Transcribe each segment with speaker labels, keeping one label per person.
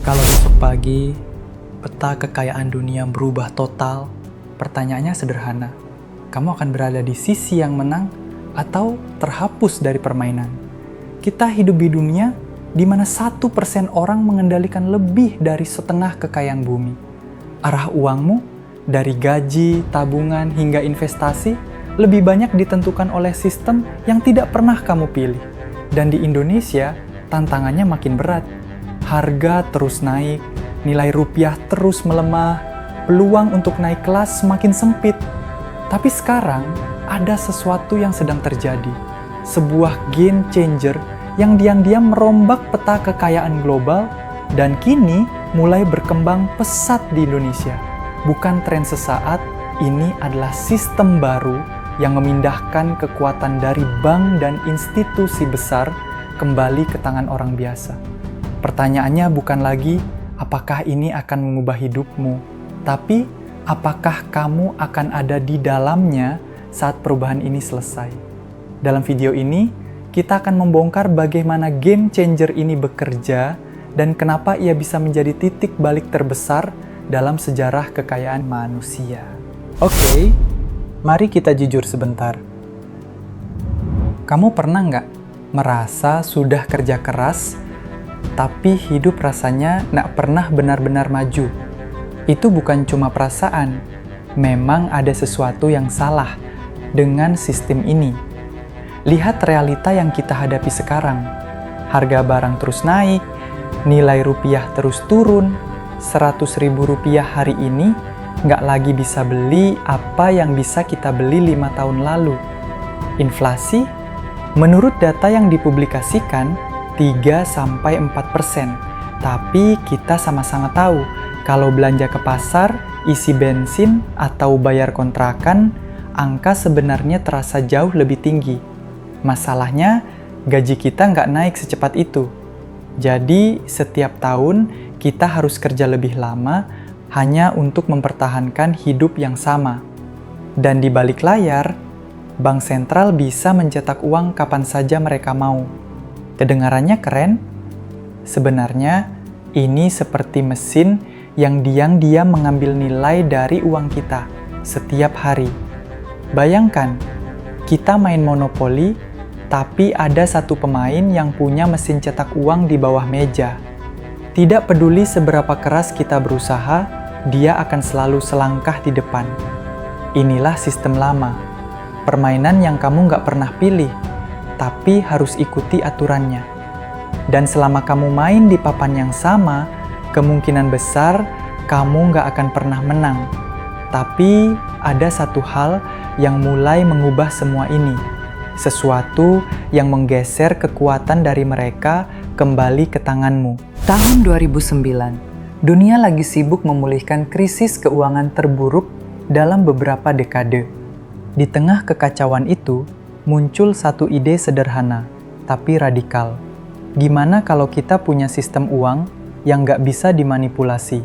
Speaker 1: Kalau besok pagi peta kekayaan dunia berubah total, pertanyaannya sederhana. Kamu akan berada di sisi yang menang atau terhapus dari permainan? Kita hidup di dunia di mana 1% orang mengendalikan lebih dari setengah kekayaan bumi. Arah uangmu, dari gaji, tabungan, hingga investasi, lebih banyak ditentukan oleh sistem yang tidak pernah kamu pilih. Dan di Indonesia, tantangannya makin berat. Harga terus naik, nilai rupiah terus melemah, peluang untuk naik kelas semakin sempit. Tapi sekarang, ada sesuatu yang sedang terjadi. Sebuah game changer yang diam-diam merombak peta kekayaan global dan kini mulai berkembang pesat di Indonesia. Bukan tren sesaat, ini adalah sistem baru yang memindahkan kekuatan dari bank dan institusi besar kembali ke tangan orang biasa. Pertanyaannya bukan lagi apakah ini akan mengubah hidupmu, tapi apakah kamu akan ada di dalamnya saat perubahan ini selesai. Dalam video ini, kita akan membongkar bagaimana game changer ini bekerja dan kenapa ia bisa menjadi titik balik terbesar dalam sejarah kekayaan manusia. Oke, mari kita jujur sebentar. Kamu pernah nggak merasa sudah kerja keras, tapi hidup rasanya nggak pernah benar-benar maju? Itu bukan cuma perasaan, memang ada sesuatu yang salah dengan sistem ini. Lihat realita yang kita hadapi sekarang. Harga barang terus naik, nilai rupiah terus turun, 100.000 rupiah hari ini nggak lagi bisa beli apa yang bisa kita beli 5 tahun lalu. Inflasi, menurut data yang dipublikasikan, 3-4%. Tapi kita sama-sama tahu, kalau belanja ke pasar, isi bensin, atau bayar kontrakan, angka sebenarnya terasa jauh lebih tinggi. Masalahnya, gaji kita nggak naik secepat itu. Jadi, setiap tahun kita harus kerja lebih lama hanya untuk mempertahankan hidup yang sama. Dan di balik layar, bank sentral bisa mencetak uang kapan saja mereka mau. Kedengarannya keren? Sebenarnya, ini seperti mesin yang diam-diam mengambil nilai dari uang kita setiap hari. Bayangkan, kita main monopoli, tapi ada satu pemain yang punya mesin cetak uang di bawah meja. Tidak peduli seberapa keras kita berusaha, dia akan selalu selangkah di depan. Inilah sistem lama. Permainan yang kamu nggak pernah pilih, tapi harus ikuti aturannya. Dan selama kamu main di papan yang sama, kemungkinan besar kamu nggak akan pernah menang. Tapi ada satu hal yang mulai mengubah semua ini. Sesuatu yang menggeser kekuatan dari mereka kembali ke tanganmu. Tahun 2009, dunia lagi sibuk memulihkan krisis keuangan terburuk dalam beberapa dekade. Di tengah kekacauan itu, muncul satu ide sederhana, tapi radikal. Gimana kalau kita punya sistem uang yang nggak bisa dimanipulasi?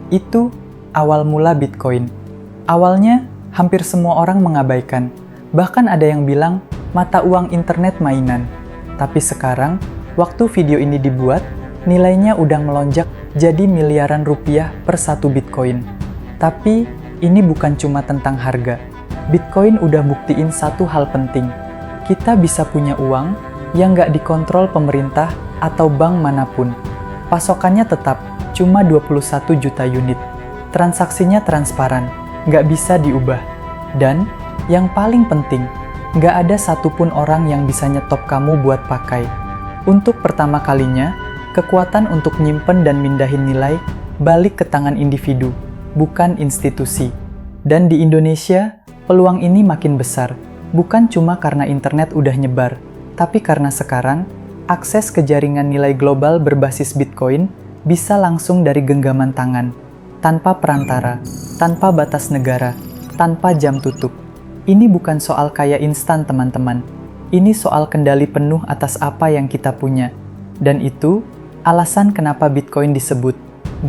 Speaker 1: Itu awal mula Bitcoin. Awalnya, hampir semua orang mengabaikan. Bahkan ada yang bilang, mata uang internet mainan. Tapi sekarang, waktu video ini dibuat, nilainya udah melonjak jadi miliaran rupiah per satu Bitcoin. Tapi, ini bukan cuma tentang harga. Bitcoin udah buktiin satu hal penting. Kita bisa punya uang yang nggak dikontrol pemerintah atau bank manapun. Pasokannya tetap cuma 21 juta unit. Transaksinya transparan, nggak bisa diubah. Dan yang paling penting, nggak ada satupun orang yang bisa nyetop kamu buat pakai. Untuk pertama kalinya, kekuatan untuk nyimpen dan mindahin nilai balik ke tangan individu, bukan institusi. Dan di Indonesia, peluang ini makin besar, bukan cuma karena internet udah nyebar, tapi karena sekarang, akses ke jaringan nilai global berbasis Bitcoin bisa langsung dari genggaman tangan, tanpa perantara, tanpa batas negara, tanpa jam tutup. Ini bukan soal kaya instan, teman-teman. Ini soal kendali penuh atas apa yang kita punya. Dan itu alasan kenapa Bitcoin disebut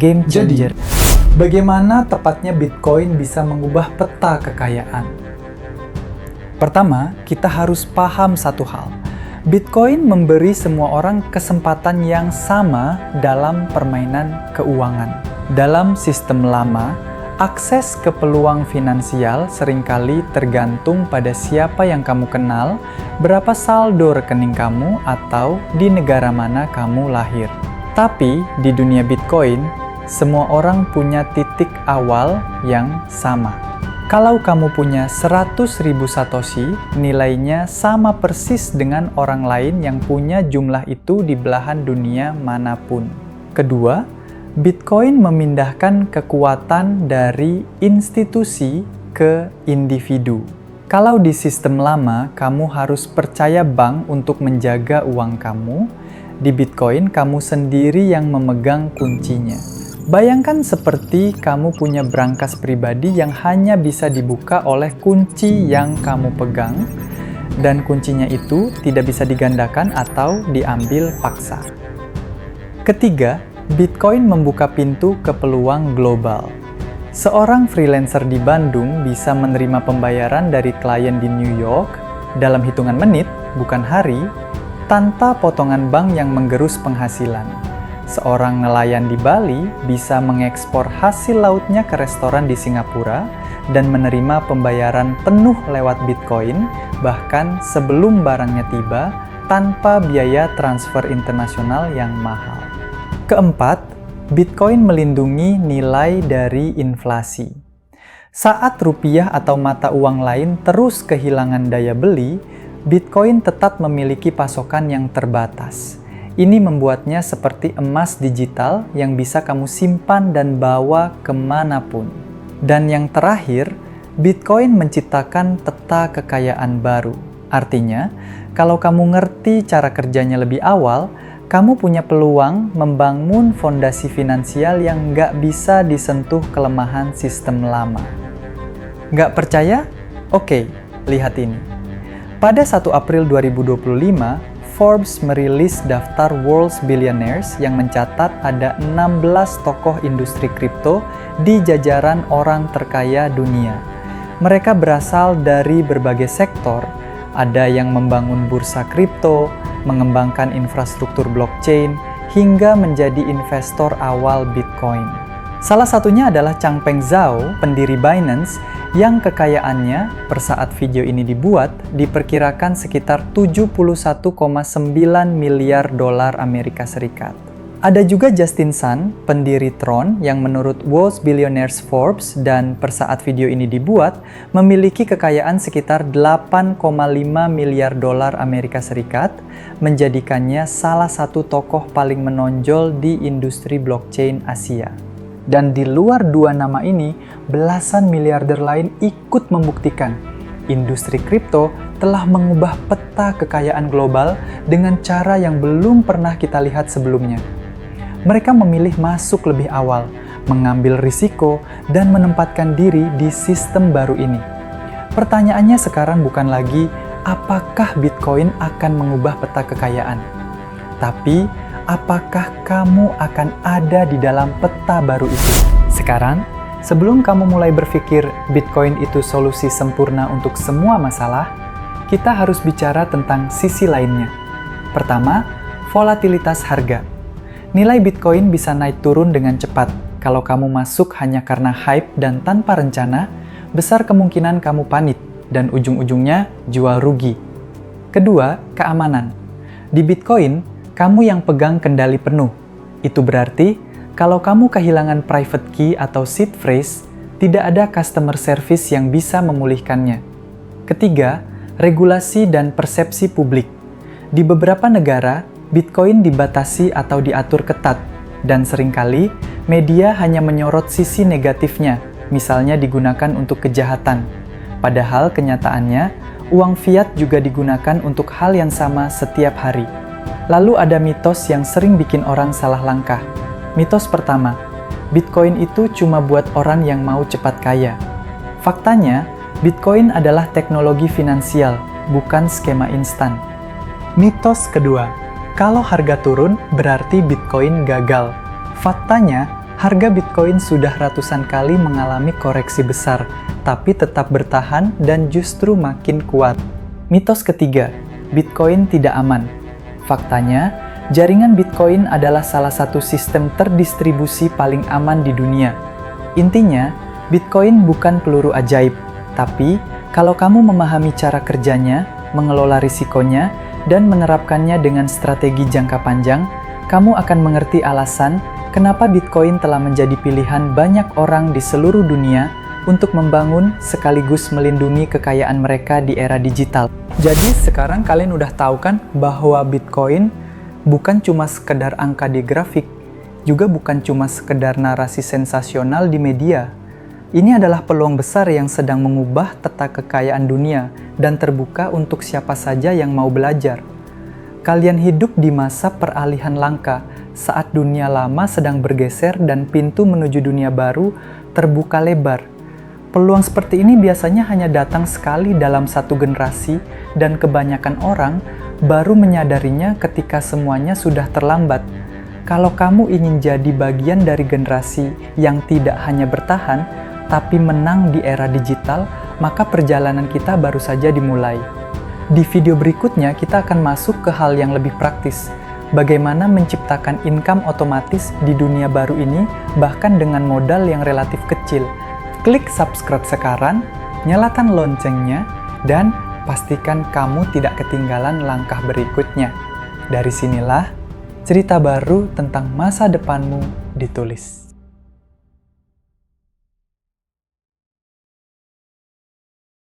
Speaker 1: game changer. Jadi, bagaimana tepatnya Bitcoin bisa mengubah peta kekayaan? Pertama, kita harus paham satu hal. Bitcoin memberi semua orang kesempatan yang sama dalam permainan keuangan. Dalam sistem lama, akses ke peluang finansial seringkali tergantung pada siapa yang kamu kenal, berapa saldo rekening kamu, atau di negara mana kamu lahir. Tapi di dunia Bitcoin, semua orang punya titik awal yang sama. Kalau kamu punya 100.000 Satoshi, nilainya sama persis dengan orang lain yang punya jumlah itu di belahan dunia manapun. Kedua, Bitcoin memindahkan kekuatan dari institusi ke individu. Kalau di sistem lama, kamu harus percaya bank untuk menjaga uang kamu, di Bitcoin kamu sendiri yang memegang kuncinya. Bayangkan seperti kamu punya brankas pribadi yang hanya bisa dibuka oleh kunci yang kamu pegang, dan kuncinya itu tidak bisa digandakan atau diambil paksa. Ketiga, Bitcoin membuka pintu ke peluang global. Seorang freelancer di Bandung bisa menerima pembayaran dari klien di New York dalam hitungan menit, bukan hari, tanpa potongan bank yang menggerus penghasilan. Seorang nelayan di Bali bisa mengekspor hasil lautnya ke restoran di Singapura dan menerima pembayaran penuh lewat Bitcoin, bahkan sebelum barangnya tiba, tanpa biaya transfer internasional yang mahal. Keempat, Bitcoin melindungi nilai dari inflasi. Saat rupiah atau mata uang lain terus kehilangan daya beli, Bitcoin tetap memiliki pasokan yang terbatas. Ini membuatnya seperti emas digital yang bisa kamu simpan dan bawa kemanapun. Dan yang terakhir, Bitcoin menciptakan peta kekayaan baru. Artinya, kalau kamu ngerti cara kerjanya lebih awal, kamu punya peluang membangun fondasi finansial yang nggak bisa disentuh kelemahan sistem lama. Nggak percaya? Oke, lihat ini. Pada 1 April 2025, Forbes merilis daftar World's Billionaires yang mencatat ada 16 tokoh industri kripto di jajaran orang terkaya dunia. Mereka berasal dari berbagai sektor, ada yang membangun bursa kripto, mengembangkan infrastruktur blockchain, hingga menjadi investor awal Bitcoin. Salah satunya adalah Changpeng Zhao, pendiri Binance, yang kekayaannya per saat video ini dibuat diperkirakan sekitar 71,9 miliar dolar Amerika Serikat. Ada juga Justin Sun, pendiri Tron, yang menurut World's Billionaires Forbes dan per saat video ini dibuat memiliki kekayaan sekitar 8,5 miliar dolar Amerika Serikat, menjadikannya salah satu tokoh paling menonjol di industri blockchain Asia. Dan di luar dua nama ini, belasan miliarder lain ikut membuktikan industri kripto telah mengubah peta kekayaan global dengan cara yang belum pernah kita lihat sebelumnya. Mereka memilih masuk lebih awal, mengambil risiko, dan menempatkan diri di sistem baru ini. Pertanyaannya sekarang bukan lagi apakah Bitcoin akan mengubah peta kekayaan, tapi apakah kamu akan ada di dalam peta baru itu? Sekarang, sebelum kamu mulai berpikir Bitcoin itu solusi sempurna untuk semua masalah, kita harus bicara tentang sisi lainnya. Pertama, volatilitas harga. Nilai Bitcoin bisa naik turun dengan cepat. Kalau kamu masuk hanya karena hype dan tanpa rencana, besar kemungkinan kamu panik dan ujung-ujungnya jual rugi. Kedua, keamanan. Di Bitcoin, kamu yang pegang kendali penuh. Itu berarti, kalau kamu kehilangan private key atau seed phrase, tidak ada customer service yang bisa memulihkannya. Ketiga, regulasi dan persepsi publik. Di beberapa negara, Bitcoin dibatasi atau diatur ketat, dan seringkali media hanya menyorot sisi negatifnya, misalnya digunakan untuk kejahatan. Padahal kenyataannya, uang fiat juga digunakan untuk hal yang sama setiap hari. Lalu ada mitos yang sering bikin orang salah langkah. Mitos pertama, Bitcoin itu cuma buat orang yang mau cepat kaya. Faktanya, Bitcoin adalah teknologi finansial, bukan skema instan. Mitos kedua, kalau harga turun berarti Bitcoin gagal. Faktanya, harga Bitcoin sudah ratusan kali mengalami koreksi besar, tapi tetap bertahan dan justru makin kuat. Mitos ketiga, Bitcoin tidak aman. Faktanya, jaringan Bitcoin adalah salah satu sistem terdistribusi paling aman di dunia. Intinya, Bitcoin bukan peluru ajaib, tapi kalau kamu memahami cara kerjanya, mengelola risikonya, dan menerapkannya dengan strategi jangka panjang, kamu akan mengerti alasan kenapa Bitcoin telah menjadi pilihan banyak orang di seluruh dunia untuk membangun sekaligus melindungi kekayaan mereka di era digital. Jadi sekarang kalian udah tahu kan bahwa Bitcoin bukan cuma sekedar angka di grafik, juga bukan cuma sekedar narasi sensasional di media. Ini adalah peluang besar yang sedang mengubah tata kekayaan dunia dan terbuka untuk siapa saja yang mau belajar. Kalian hidup di masa peralihan langka, saat dunia lama sedang bergeser dan pintu menuju dunia baru terbuka lebar. Peluang seperti ini biasanya hanya datang sekali dalam satu generasi, dan kebanyakan orang baru menyadarinya ketika semuanya sudah terlambat. Kalau kamu ingin jadi bagian dari generasi yang tidak hanya bertahan, tapi menang di era digital, maka perjalanan kita baru saja dimulai. Di video berikutnya, kita akan masuk ke hal yang lebih praktis. Bagaimana menciptakan income otomatis di dunia baru ini, bahkan dengan modal yang relatif kecil. Klik subscribe sekarang, nyalakan loncengnya, dan pastikan kamu tidak ketinggalan langkah berikutnya. Dari sinilah, cerita baru tentang masa depanmu ditulis.